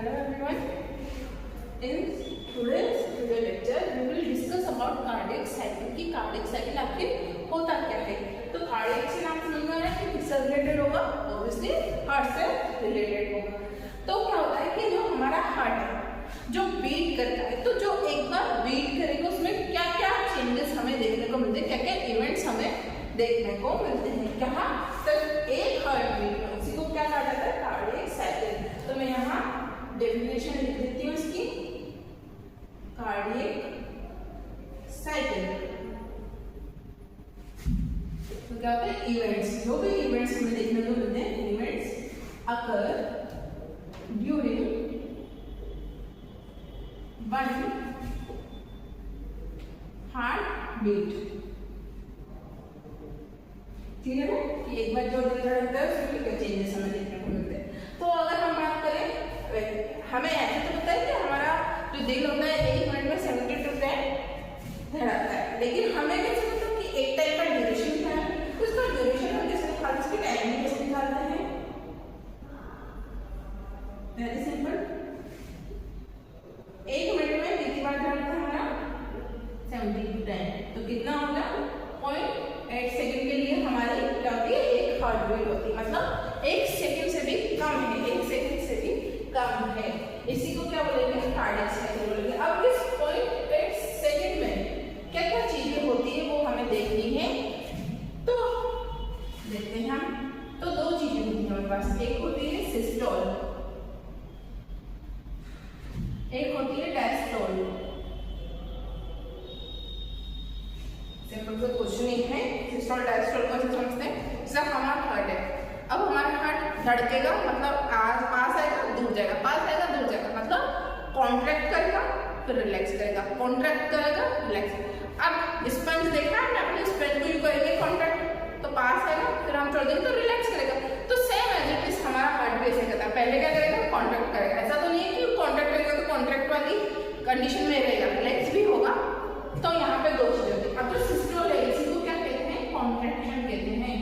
Hello everyone. In today's video lecture we will discuss about cardiac cycle कि cardiac cycle आखिर होता क्या है। तो cardiac से नाम समझ में आ रहा है कि किससे रिलेटेड होगा, ऑब्वियसली हार्ट से रिलेटेड होगा। तो क्या होता है कि जो हमारा हार्ट है जो बीट करता है, तो जो एक बार बीट करेगा उसमें क्या क्या चेंजेस हमें देखने को मिलते हैं, क्या क्या इवेंट्स हमें देखने को मिलते हैं। क्या तो एक हार्ट बीट में उसी को क्या कहा जाता है, कार्डियक साइकिल। तो मैं यहाँ डेफिनेशन लिख देती हूँ इसकी, कार्डियक साइकिल। तो क्या होता है, इवेंट्स, जो भी इवेंट्स हमें देखने को मिलते हैं, events occur during one heart beat. ठीक है ना, कि एक बार जो दिल धड़कता है उसमें क्या चेंजेस हमें देखने को मिलते हैं। तो अगर हम बात करें, हमें ऐसे तो पता है कि हमारा जो दिल होता है 1 मिनट में 72 टाइम धड़कता है, लेकिन हमें कैसे पता कि एक टाइम का ड्यूरेशन क्या है, उसका ड्यूरेशन हम कैसे निकालते हैं, उसकी टाइमिंग कैसे निकालते हैं। वेरी सिंपल, 1 मिनट में कितनी बार धड़कता है हमारा 72 टाइम, तो कितना होगा 0.8 सेकंड के लिए हमारी क्या होती है, एक हार्ट बीट होती है, मतलब 1 सेकंड से भी कम है, 1 सेकंड से भी कम है। इसी को क्या बोलेंगे, कार्डियक साइकिल बोलेंगे। अब इस 0.8 सेकंड में क्या क्या चीजें होती है वो हमें देखनी है, तो देखते हैं हम। तो 2 चीजें होती है हमारे पास, एक होती है सिस्टोल, एक होती है डायस्टोल। सिंपल सा क्वेश्चन ही है, सिस्टोल डायस्टोल को ऐसे समझते हैं। जैसे हमारा हार्ट है, अब हमारा हार्ट धड़केगा, मतलब पास आएगा दूर जाएगा, पास आएगा दूर जाएगा, मतलब कॉन्ट्रैक्ट करेगा फिर रिलैक्स करेगा, कॉन्ट्रैक्ट करेगा रिलैक्स। अब स्पंज देखा है आपने, स्पंज को यू करेंगे कॉन्ट्रैक्ट, तो पास आएगा फिर हम छोड़ देंगे तो रिलैक्स करेगा। तो सेम एज इट इज हमारा हार्ट भी ऐसे करता है, पहले क्या करेगा, कॉन्ट्रैक्ट करेगा। ऐसा तो नहीं है कि कॉन्ट्रैक्ट करेगा तो कॉन्ट्रैक्ट वाली कंडीशन में रहेगा, रिलैक्स भी होगा। तो यहाँ पे 2 चीजें होती है। अब जो सिस्टोल है इसी को क्या कहते हैं, कॉन्ट्रैक्शन कहते हैं,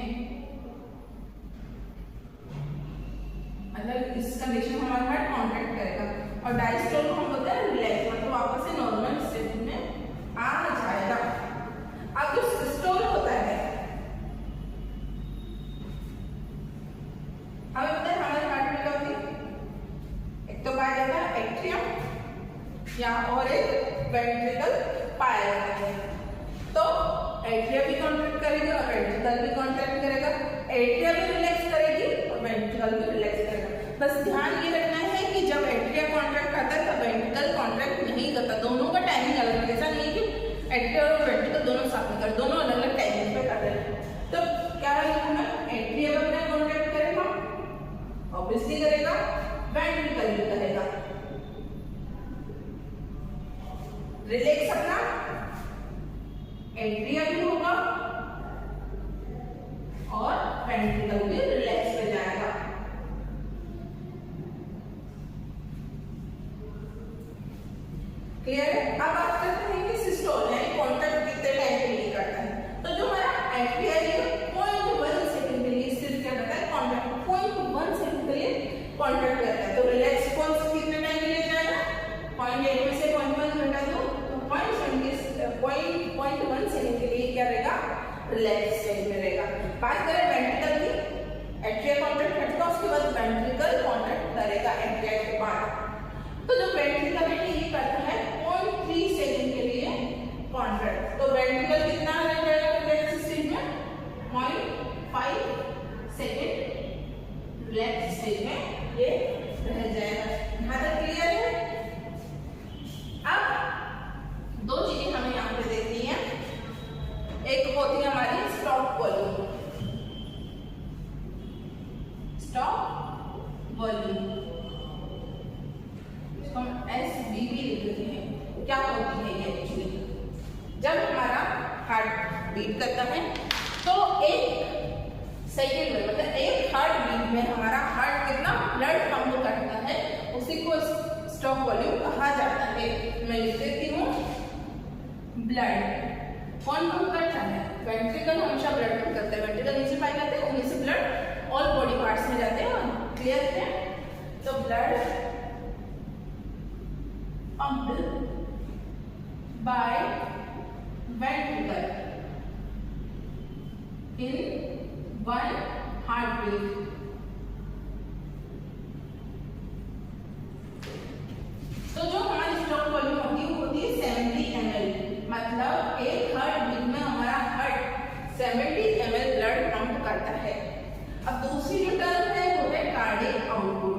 मतलब इस कंडीशन में हमारा हार्ट कॉन्ट्रैक्ट करेगा। और डायस्टोल को हम बोलते हैं रिलैक्स, मतलब वापस से नॉर्मल स्टेट में आ जाएगा। अब जो सिस्टोल होता है, हमें पता है हमारे हार्ट में क्या होती है, एक तो पाया जाता है एट्रियम या और एक वेंट्रिकल पाया जाता है। तो एट्रियम भी कॉन्ट्रैक्ट करेगी और वेंट्रिकल भी कॉन्ट्रैक्ट करेगा, एट्रियम भी रिलैक्स करेगी और वेंट्रिकल भी रिलैक्स करेगा। बस ध्यान ये रखना है कि जब एट्रियम कॉन्ट्रैक्ट करता है तब वेंट्रिकल कॉन्ट्रैक्ट नहीं करता, दोनों का टाइमिंग अलग है। ऐसा नहीं है कि एट्रियम और वेंट्रिकल दोनों साथ में कर, दोनों अलग अलग टाइमिंग पे कर रहे हैं। तो क्या है, एट्रियम अपना कॉन्ट्रैक्ट करेगा, ऑब्वियसली करेगा, वेंट्रिकल भी करेगा, रिलैक्स अपना एट्रियम भी होगा और वेंट्रिकल भी रिलैक्स हो जाएगा। क्लियर है। अब बात करते हैं कि सिस्टोल यानी कॉन्ट्रैक्ट कितने टाइम के लिए करता है। तो जो हमारा एट्रियम है 0.1 सेकंड के लिए सिर्फ क्या करता है, कॉन्ट्रैक्ट 0.1 सेकंड के लिए कॉन्ट्रैक्ट करता है। तो रिलैक्स कितने टाइम के लिए जाएगा, 0.8 में से 0.1 घटा दो तो 0.1 सेकंड के लिए क्या रहेगा, रिलैक्स स्टेज में रहेगा। बात करें वेंट्रिकल की, एट्रियम कॉन्ट्रैक्ट करेगा उसके बाद वेंट्रिकल कॉन्ट्रैक्ट करेगा एट्रियम के बाद। तो जो वेंट्रिकल है ये करता है 0.3 सेकंड के लिए कॉन्ट्रैक्ट। तो वेंट्रिकल कितना रह जाएगा रिलैक्स स्टेज में, 0.5 सेकंड रिलैक्स स्टेज में ये रह जाएगा। यहाँ तक क्लियर है। अब 2 चीजें हमें यहाँ पे देखनी है, एक होती है हमारी स्टॉप वॉल्यूम, स्टॉप वॉल्यूम, इसको हम SVV लिख देते हैं। क्या होती है ये एक्चुअली, जब हमारा हार्ट बीट करता है तो 1 सेकेंड में, मतलब 1 हार्ट बीट में हमारा हार्ट कितना ब्लड पंप करता है, उसी को स्टॉप वॉल्यूम कहा जाता है। मैं लिख देती हूँ, ब्लड कौन पंप करता है, वेंट्रिकल हमेशा ब्लड पंप करता है, वेंट्रिकल नीचे पाए जाते हैं, उन्हीं से ब्लड ऑल बॉडी पार्ट्स में जाते हैं। क्लियर है। तो blood by ventricle in one heartbeat. तो जो हमारी स्ट्रोक वॉल्यूम होती है वो होती है 70 ml, मतलब एक हार्ट बीट में हमारा हार्ट 70 ml ब्लड पंप करता है। अब दूसरी जो टर्म है वो है कार्डियक आउटपुट।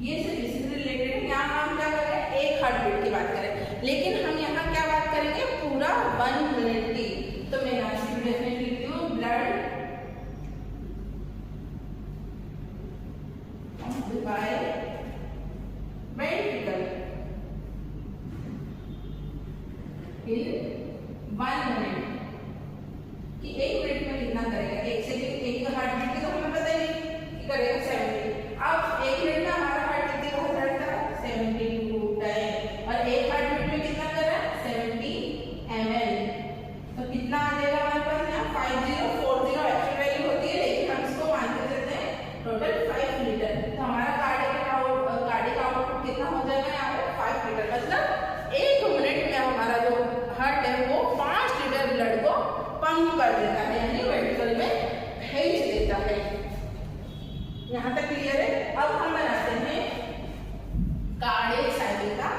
ये सिर्फ इससे रिलेटेड है। यहाँ हम क्या कर रहे हैं, एक हार्ट बीट की बात करें, लेकिन हम यहाँ क्या बात करेंगे, पूरा 1 मिनट की। तो मैं यहाँ से डेफिनेट लिखती हूँ, blood by ventricle in 1 minute, कि 1 मिनट में कितना करेगा, 1 सेकंड, एक हार्ट बीट की तो हमें पता ही नहीं कि करेगा 70। अब 1 मिनट में हमारा हार्ट कितनी बार धड़कता है, 72 टाइम, और एक हार्ट बीट में कितना कर रहा है, 70 ml। तो कितना आ जाएगा हमारे पास यहाँ 5040 एक्चुअल वैल्यू होती है, लेकिन हम इसको मान के चलते हैं टोटल 5 लीटर। तो हमारा कार्डियक आउटपुट कितना हो जाएगा यहाँ पे, 5 लीटर। मतलब 1 मिनट में हमारा जो हार्ट है वो 5 लीटर ब्लड को पंप कर देता है, यानी वेंट्रिकल में भेज देता है। यहाँ तक क्लियर है। अब हम बनाते हैं कार्डियक साइकिल का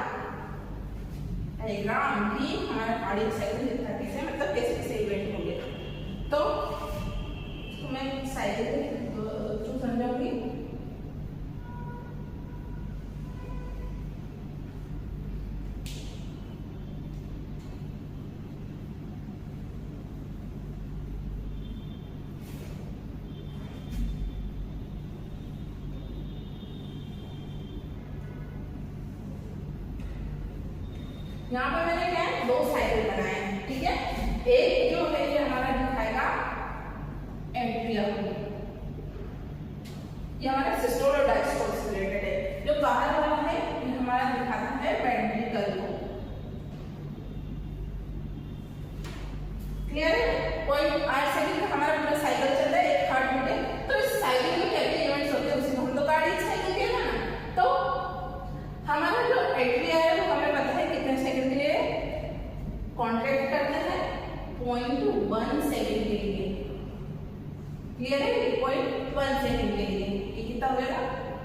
डायग्राम भी। हमारा कार्डियक साइकिल दिखता कैसे, मतलब कैसे कैसे इवेंट होंगे। तो मैं साइकिल जो समझाऊंगी, यहाँ पे मैंने क्या है, 2 साइकिल बनाए हैं, ठीक है। एक जो है ये हमारा दिखाएगा एट्रियम, ये हमारा सिस्टोल और डायस्टोल से रिलेटेड है। जो बाहर वाला है ये हमारा दिखाता है वेंट्रिकल को। क्लियर है। कोई 8 सेकंड का हमारा पूरा साइकिल चल रहा है, एक हार्ट बीट है। तो इस साइकिल में क्या क्या इवेंट्स होते हैं उसी को हम तो कार्डियक साइकिल कहते हैं ना। तो हमारा जो एट्रिया है वो हमें पता है कितने सेकंड के लिए कॉन्ट्रैक्ट करते हैं, 0.1 सेकंड के लिए। क्लियर है, 0.1 सेकंड के लिए ये कितना हो जाएगा,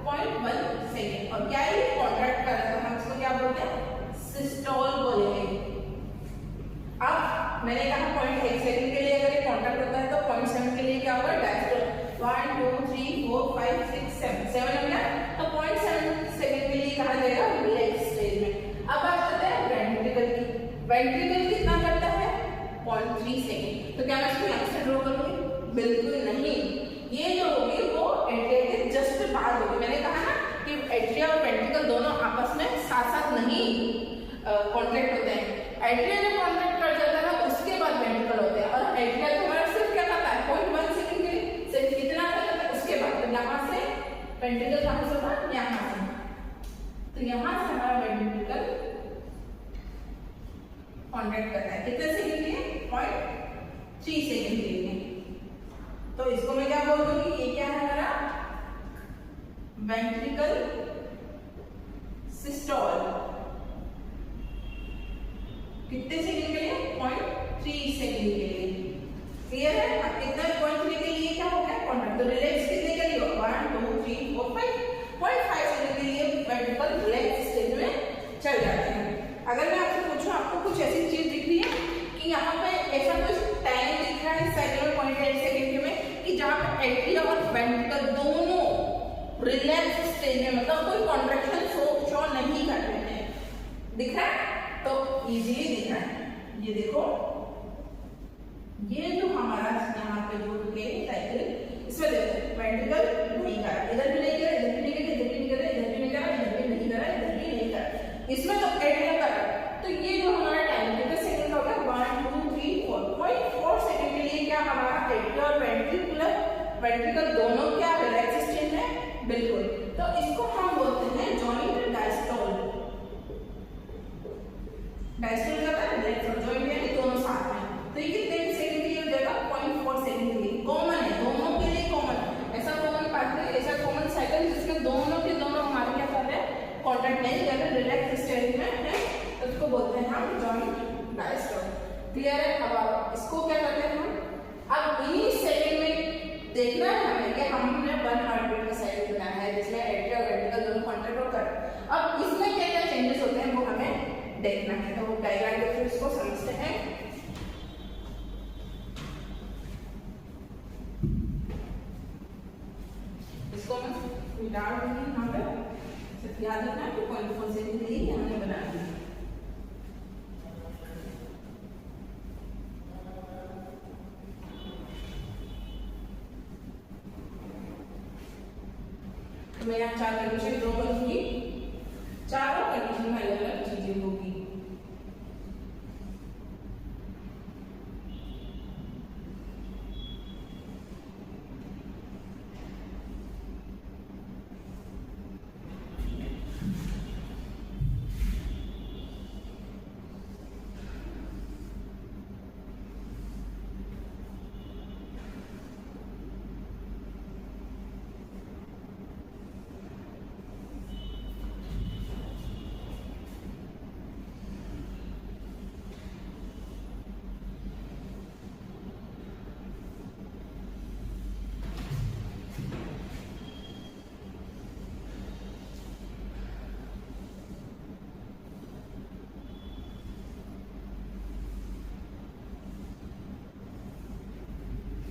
0.1 सेकंड। और क्या ये कॉन्ट्रैक्ट कर रहा है, तो हम इसको क्या बोलते हैं, सिस्टोल बोलेंगे। अब मैंने कहा 0.1 सेकंड के लिए अगर ये कॉन्ट्रैक्ट होता है तो 0.7 के लिए क्या होगा, डायस्टोल। 1 2 3 4 5 6 7 हो गया। तो 0.7 सेकंड के लिए कहा जाएगा रिलैक्स स्टेज में। अब बात करते हैं वेंट्रिकल की। वेंट्रिकल कितना करता है, 0.3 सेकंड। तो क्या मैं इसको यहाँ से ड्रॉ करूंगी, बिल्कुल नहीं। ये जो होगी वो एट्रिया के जस्ट बाद होगी। मैंने कहा ना कि एट्रिया और वेंट्रिकल दोनों आपस में साथ साथ नहीं कॉन्ट्रैक्ट होते हैं। एट्रिया जब कॉन्ट्रैक्ट कर जाता है ना उसके बाद वेंट्रिकल होते हैं। और एट्रिया तो हमारा सिर्फ क्या करता है, 0.1 सेकंड के लिए, सिर्फ कितना करता है उसके बाद। तो यहाँ से वेंट्रिकल कहाँ से होगा, यहाँ से। तो यहाँ से हमारा वेंट्रिकल कॉन्ट्रैक्ट करता है कितने सेकंड के लिए, 0.3 सेकंड के लिए। तो इसको मैं क्या बोल दूंगी, ये क्या है हमारा वेंट्रिकल सिस्टोल। कितने सेकंड के लिए, 0.3 सेकंड के लिए। क्लियर है। अब कितना 0.3 के लिए क्या हो गया कॉन्ट्रैक्ट। तो रिलैक्स कितने के लिए, 1 2 3 4 5 0.5 सेकंड के लिए वेंट्रिकल रिलैक्स स्टेज में चल जाते हैं। अगर मैं आपसे पूछूं, आपको कुछ ऐसी चीज दिख रही है कि यहाँ पे ऐसा कुछ टाइम दिख रहा है साइकिल में 0.8 सेकंड में, कि जहाँ पे एट्रिया और वेंट्रिकल दोनों रिलैक्स स्टेज में, मतलब कोई कॉन्ट्रैक्शन शो नहीं कर रहे हैं, दिख रहा है। तो इजीली दिख रहा है, ये देखो, ये जो हमारा यहाँ पे जो साइकिल, इसमें देखो वेंट्रिकल नहीं कर रहा, इधर भी नहीं कर रहा, इधर भी नहीं कर रहा, इधर भी नहीं कर रहा, इधर भी नहीं कर रहा, इधर भी नहीं कर रहा, इधर भी नहीं कर रहा। इसमें तो एट्रिया कर रहा है। तो ये जो हमारा टाइम कितने सेकंड का होगा, 1 2 3 4 0.4 सेकंड के लिए क्या हमारा एट्रिया और वेंट्रिकल दोनों क्या रिलैक्स स्टेज में, बिल्कुल। तो इसको हम बोलते हैं जॉइंट डायस्टोल। डायस्टोल का मतलब रिलैक्स और जॉइंट यानी दोनों साथ में। तो ये कितने सेकंड के लिए हो जाएगा, 0.4 सेकंड के लिए। कॉमन है, दोनों के लिए कॉमन। ऐसा कॉमन पाथवे, ऐसा कॉमन साइकिल जिसमें दोनों के दोनों हमारे क्या कर क्लियर है? अब इसको क्या करते हैं हम, अब इन्हीं सेकंड में देखना है हमें कि हमने 1 हार्ट बीट का साइकिल बनाया है जिसमें एट्रिया और वेंट्रिकल दोनों कॉन्ट्रैक्ट होकर, अब इसमें क्या क्या चेंजेस होते हैं वो हमें देखना है। तो वो डायग्राम के थ्रू इसको समझते हैं। इसको मैं मिटा दूंगी यहाँ पे, सिर्फ याद रखना कि कौन से लिए हमने बनाया है। तो मैं यहाँ 4 कंडीशन ड्रॉ करूंगी, चारों कंडीशन में अलग अलग चीजें होगी।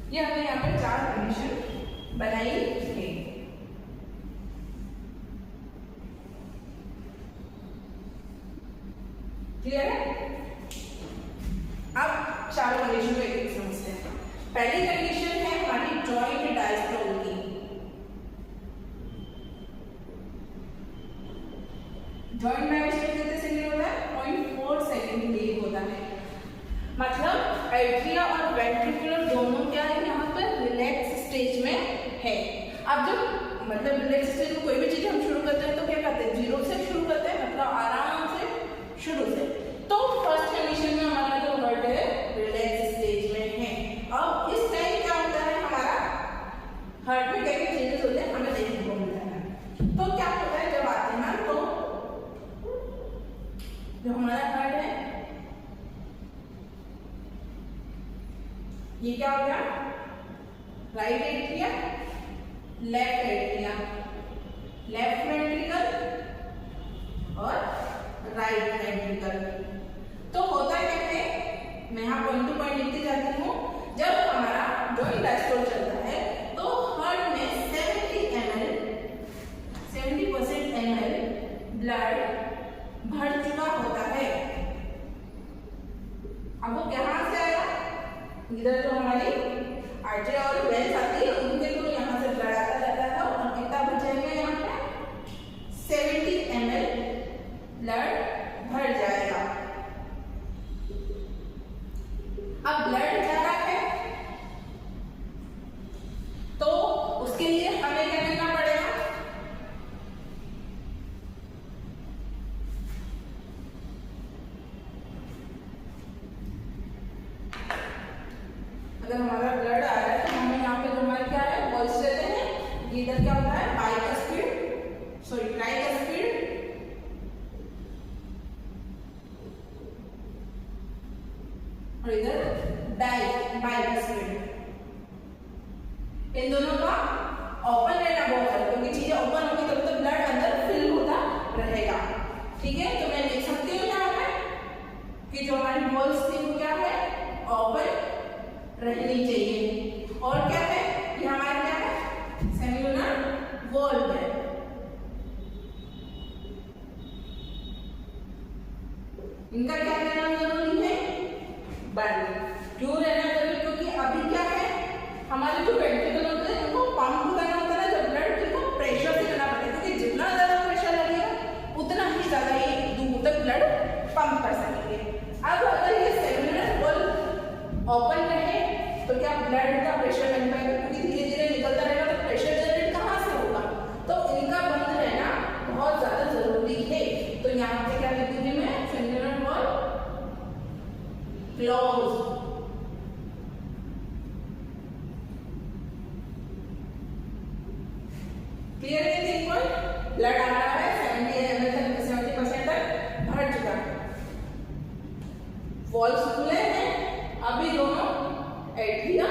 ये हमने यहाँ पर 4 कंडीशन बनाई है। क्लियर है? अब 4 कंडीशन को एक एक समझते हैं। पहली कंडीशन है हमारी जॉइंट डायस्टोल की। जॉइंट डायस्टोल कितने सेकंड होता है? 0.4 सेकंड लीड होता है। मतलब एट्रिया और वेंट्रिकुलर दोनों क्या है यहाँ पर रिलैक्स स्टेज में है। अब जब मतलब रिलैक्स स्टेज में कोई भी चीज हम शुरू करते हैं तो क्या करते हैं, 0 से शुरू करते हैं, मतलब आराम से शुरू से। तो फर्स्ट कंडीशन में हमारा जो हार्ट है रिलैक्स स्टेज में है। अब इस टाइम क्या होता है, हमारा हार्ट में क्या क्या चेंजेस होते हैं हमें देखने को मिलता है। तो क्या होता है जब आते हैं तो जो हमारा हार्ट है ये क्या हो गया, right atria, left atria, left ventricle और राइट वेंट्रिकल। तो होता क्या है, मैं यहाँ पॉइंट टू पॉइंट लिखती जाती हूँ। जब हमारा जॉइंट डायस्टोल चलता है तो हार्ट में 70% ml ब्लड भर चुका होता है। अब वो कहाँ से आएगा, इधर जो हमारी आर्टरी और वेन्स आती है उनके थ्रू यहाँ से ब्लड आता रहता है और कितना भर जाएगा, यहाँ पे 70 ml ब्लड भर जाएगा। अब ब्लड जा रहा है तो उसके लिए हमें क्या करना पड़ेगा, अगर हमारा ब्लड आ रहा है तो हमें यहाँ पे जो हमारे क्या है वॉल्स रहते हैं, इधर क्या होता है ट्राइस्पीड और इधर बाइस्पीड। इन दोनों का ओपन रहना बहुत है क्योंकि चीजें ओपन होगी तब तो ब्लड अंदर फिल होता रहेगा। ठीक है, तो मैं लिख सकती हूँ यहाँ पे कि जो हमारी वॉल्स थी वो क्या है, ओपन रहनी चाहिए। और क्या है, ये हमारा क्या है, सेल्यूलर वॉल्व है। इनका क्या रहना जरूरी है, बंद। क्यों रहना जरूरी, क्योंकि अभी क्या है हमारे जो वेंट्रिकल होते हैं उनको पंप करना होता है, जब ब्लड को प्रेशर से करना पड़ता है क्योंकि जितना ज्यादा प्रेशर लगेगा उतना ही ज्यादा ये दूर तक ब्लड पंप कर सकेंगे। अब अगर ये सेल्यूलर वॉल्व ओपन रहे तो क्या ब्लड का प्रेशर बन पाएगा, क्योंकि धीरे धीरे निकलता रहेगा तो प्रेशर जनरेट कहाँ से होगा। तो इनका बंद रहना बहुत ज्यादा जरूरी है। तो यहाँ पे क्या लिखूंगी मैं, सेल्यूलर वॉल्व क्लोज। क्लियर है, तीन पॉइंट। ब्लड आ रहा है 70% तक भर चुका है, वॉल्व्स खुले हैं एट्रिया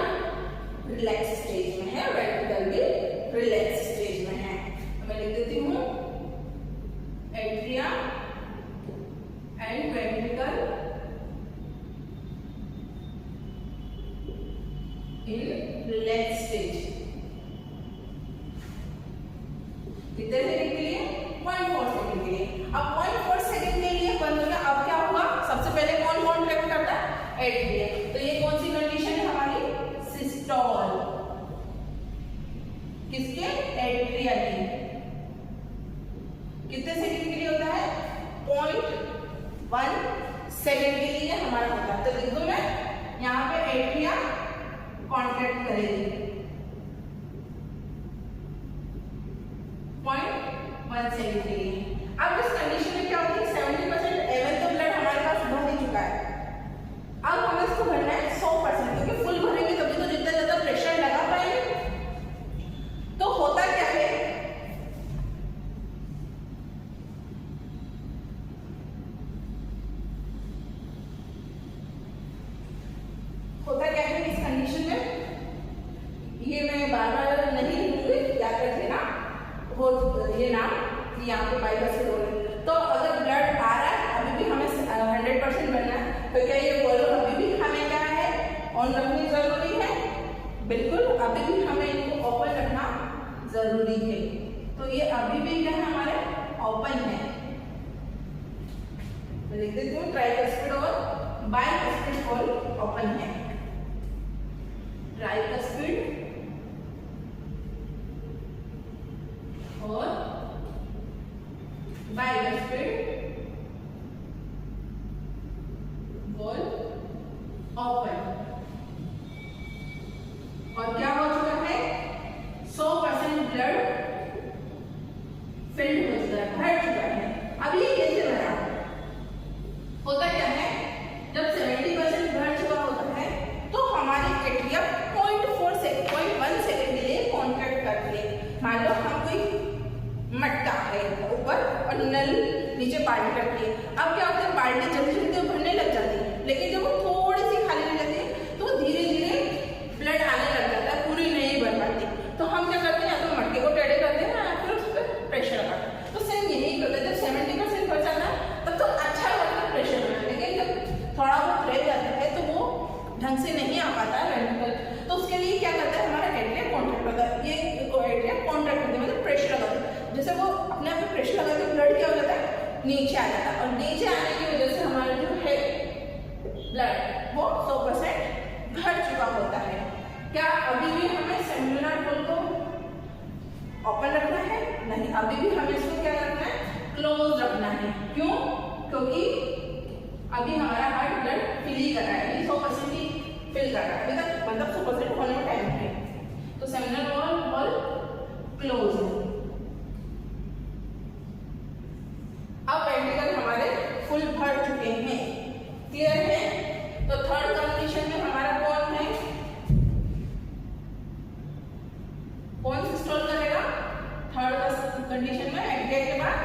रिलैक्स स्टेज में है, वेंट्रिकल भी रिलैक्स स्टेज में है। तो मैं लिख देती हूँ atria and ventricle in relax stage. कितने सेकंड के लिए? 0.4 सेकंड के लिए। अब 0.4 सेकंड के लिए बंद हो गया। अब क्या होगा? सबसे पहले कौन कॉन्ट्रैक्ट करता है? एट्रिया। तो ये कौन सी कंडीशन है हमारी? सिस्टोल। किसके? एट्रिया की। कितने सेकंड के लिए होता है? 0.1 सेकंड के लिए हमारा होता है। तो लिख दूं मैं यहाँ पे एट्रिया कॉन्ट्रैक्ट करेगी 0.1 सेकंड के लिए। अब इस कंडीशन में क्या होती है? 70% एवल तो ब्लड हमारे पास भर ही चुका है। अब हमें इसको भरना है 100%, क्योंकि फुल भरेंगे तभी तो जितना ज्यादा प्रेशर लगा पाएंगे। तो होता क्या है? होता क्या है इस कंडीशन में? ये मैं बार-बार नहीं लिखूंगी, याद रख लेना। वो ये नाम यहाँ पे बाईपास से बोल। तो अगर ब्लड आ रहा है, अभी भी हमें 100% बनना है, तो क्या ये बोलो अभी भी हमें क्या है? ऑन रखनी जरूरी है। बिल्कुल, अभी भी हमें इनको ओपन रखना जरूरी है। तो ये अभी भी क्या है? हमारे ओपन है। तो लिख देती हूँ ट्राइकस्पिड और बाइकस्पिड वॉल ओपन है। ट्राइकस्पिड और बाइकस्पिड वॉल ओपन। और क्या हो चुका है? 100% ब्लड फिल्ड हो चुका है, भर चुका है। अब ये कैसे भरा? होता क्या है? जब 70% भर चुका होता है तो हमारी एट्रिया 0.1 सेकंड के लिए कॉन्ट्रैक्ट करती है। मान लो हम कोई मटका है ऊपर और नल नीचे बाल्टी रखी है। अब क्या होता है? बाल्टी जल्दी जल्दी भरने लग जाती है, लेकिन जब वो थोड़ी सी खाली रह जाती है तो धीरे धीरे ब्लड आने लग जाता है, पूरी नहीं भर पाती। तो हम क्या करते हैं? या तो मटके को टेढ़े करते हैं या फिर उस पर प्रेशर लगाते हैं। तो सेम यही करते हैं। जब 70% भर जाता है तब तो अच्छा लगता है प्रेशर लगाना, लेकिन जब थोड़ा बहुत रह जाता है तो वो ढंग से नहीं आ पाता है वेंट्रिकल। तो उसके लिए क्या करता है? हमारा एट्रिया कॉन्ट्रैक्ट होता है। ये एट्रिया कॉन्ट्रैक्ट होता है, मतलब प्रेशर लगाता है। जैसे वो अपने आप में प्रेशर लगा के ब्लड क्या हो जाता है? नीचे आ जाता है। और नीचे आने की वजह से हमारा जो है ब्लड वो 100% भर चुका होता है। क्या अभी भी हमें सेलुलर वॉल को ओपन रखना है? नहीं, अभी भी हमें इसको क्या रखना है? क्लोज रखना है। क्यों? क्योंकि अभी हमारा हार्ट ब्लड फिल ही कर रहा है, अभी 100% ही फिल कर रहा है। अभी तक मतलब 100% होने में टाइम है। तो सेलुलर वॉल क्लोज है। अब वेंट्रिकल हमारे फुल भर चुके हैं। क्लियर है? तो थर्ड कंडीशन में हमारा कौन है? कौन सिस्टोल करेगा? थर्ड कंडीशन में एट्रिया के बाद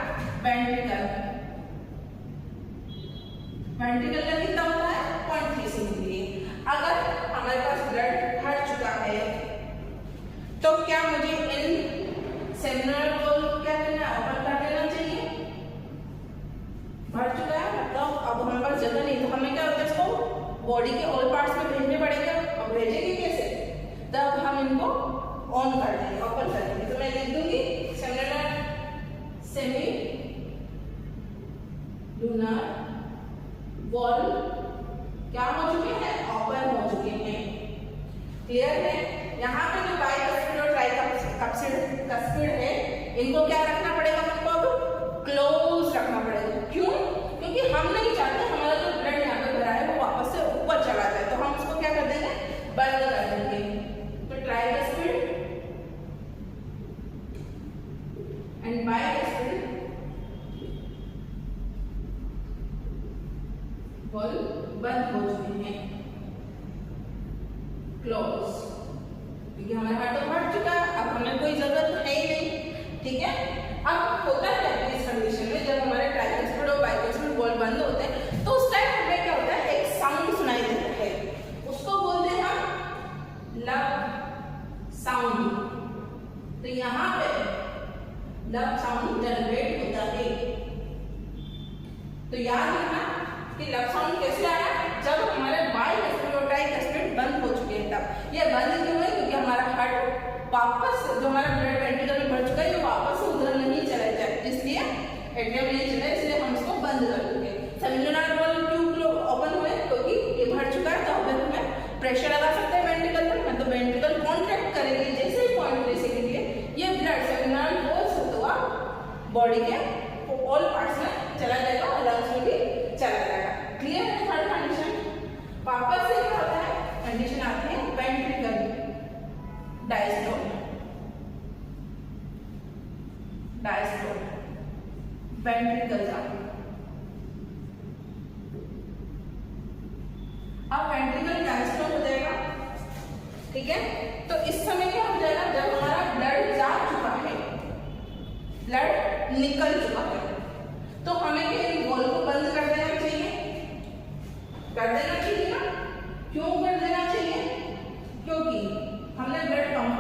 वेंट्रिकल। वेंट्रिकल का कितना होता है? 0.3 सेकंड के लिए। अगर हमारे पास ब्लड भर चुका है तो क्या मुझे इन सेलुलर वॉल क्या करना है? ओपन कर देना चाहिए। भर चुका है मतलब अब हमारे पास जगह नहीं, तो हमें क्या होता है? इसको बॉडी के ऑल पार्ट्स में भेजने पड़ेंगे। अब भेजेंगे कैसे? तब हम इनको ऑन कर देंगे, ओपन कर देंगे। तो मैं लिख दूंगी सेलुलर सेमी लूनर वॉल क्या हो चुके हैं? ओपन हो चुके हैं। क्लियर है? यहाँ पे जो बाइकस्पिड और ट्राइकस्पिड है, इनको क्या रखना पड़ेगा? हमको अब क्लोज रखना पड़ेगा। क्यों? क्योंकि हम नहीं चाहते हमारा जो ब्लड यहाँ पे भरा है वो वापस से ऊपर चला जाए। तो हम उसको क्या कर देंगे? बंद कर देंगे। तो ट्राइकस्पिड एंड बाइकस्पिड वॉल बंद हो चुके हैं, क्लोज। क्योंकि हमारा हार्ट तो भर चुका है, अब हमें कोई जरूरत है ही नहीं। ठीक है? यहाँ पे लब साउंड जनरेट होता है। तो याद रखना कि लब साउंड कैसे आया, जब हमारे बाइस्फीनोटाइक एस्पेक्ट बंद हो चुके हैं तब। ये बंद क्यों है, क्योंकि हमारा हार्ट वापस जो हमारा ब्लड वेंट्रिकल में भर चुका है, ये वापस उधर नहीं चला जाए, इसलिए एट्रियम नहीं चला, इसलिए हम इसको बंद कर देंगे। सेमिनोइडल वॉल्व क्यों ओपन हुए, क्योंकि ये भर चुका है, तो अब हमें प्रेशर लगा सकते हैं वेंट्रिकल पर, मतलब वेंट्रिकल कॉन्ट्रैक्ट करेगी। जैसे ही 0.3 सेकंड के ये ब्लड सेमिनोइडल वॉल्व से होता हुआ बॉडी के ऑल पार्ट्स में चला जाएगा और लंग्स में भी चला जाएगा। क्लियर है थर्ड कंडीशन। वापस से क्या होता है, कंडीशन आती है वेंट्रिकल डायस्टोल। डायस्टोल वेंट्रिकल जाती है। अब वेंट्रिकल डायस्टोल हो जाएगा, ठीक है। तो इस समय क्या हो जाएगा, जब हमारा ब्लड जा चुका है, ब्लड निकल चुका है, तो हमें इन वॉल्व को बंद कर देना चाहिए। कर देना चाहिए ना, क्यों कर देना चाहिए, क्योंकि हमने ब्लड पंप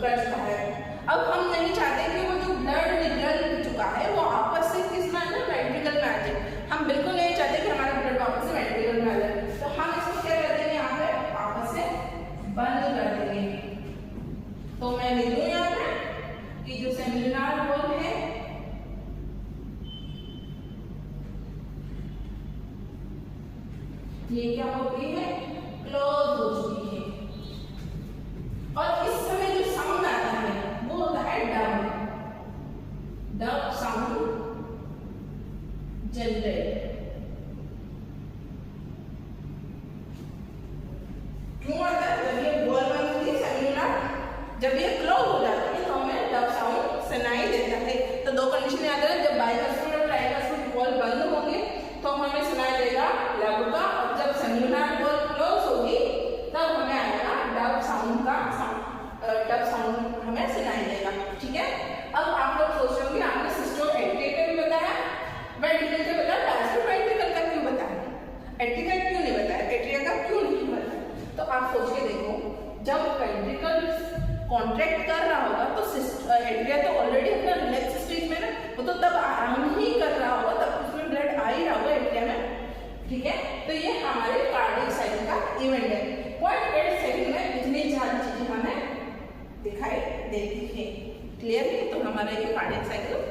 कर चुका है। अब हम नहीं चाहते कि वो जो ब्लड निकल चुका है वो आपस से किस में ना वेंट्रिकल में आ जाए। हम बिल्कुल नहीं चाहते कि हमारा ब्लड वापस से वेंट्रिकल में आ जाए, तो हम इसको क्या कर देंगे, यहाँ पे आपस से बंद कर देंगे। तो मैं लिख दूं यहाँ पे कि जो सेमिनोइडल वॉल्व है ये क्या हो गई है, क्लोज हो चुकी है। और इस समय जो साउंड आता है वो होता है डब। Dub sound generate. क्यों आता है, जब ये वॉल्व बंद होती है सेमिनोइडल, जब ये क्लोज हो जाती है तो हमें डब साउंड सुनाई देता है। तो दो कंडीशन याद है, जब बाइस्फीनोटाइक और ट्राइस्फीनोटाइक वॉल्व बंद होंगे तो हमें सुनाई देगा लब का, और जब सेमिनोइडल वॉल्व क्लोज होगी तब हमें आएगा डब साउंड का डब साउंड हमें सुनाई देगा, ठीक है। अब आप लोग सोच रहे होंगे आपने सिस्टम एट्रिया भी बताया, वेंट्रिकल का बताया, डायस्टोल वेंट्रिकल का क्यों बताया, एट्रिया क्यों नहीं बताया, एट्रिया का क्यों नहीं बताया। तो आप सोच के देखो, जब वेंट्रिकल कॉन्ट्रैक्ट कर रहा होगा तो एट्रिया तो ऑलरेडी अपना रिलैक्स स्टेज में ना, वो तो तब आराम ही कर रहा होगा, तब उसमें ब्लड आ ही रहा होगा एट्रिया में, ठीक है। तो ये हमारे कार्डियक साइकिल का इवेंट है। 0.8 सेकंड में इतनी सारी चीजें हमें दिखाई देती है। क्लियर है, तो हमारा ये कार्डियक साइकिल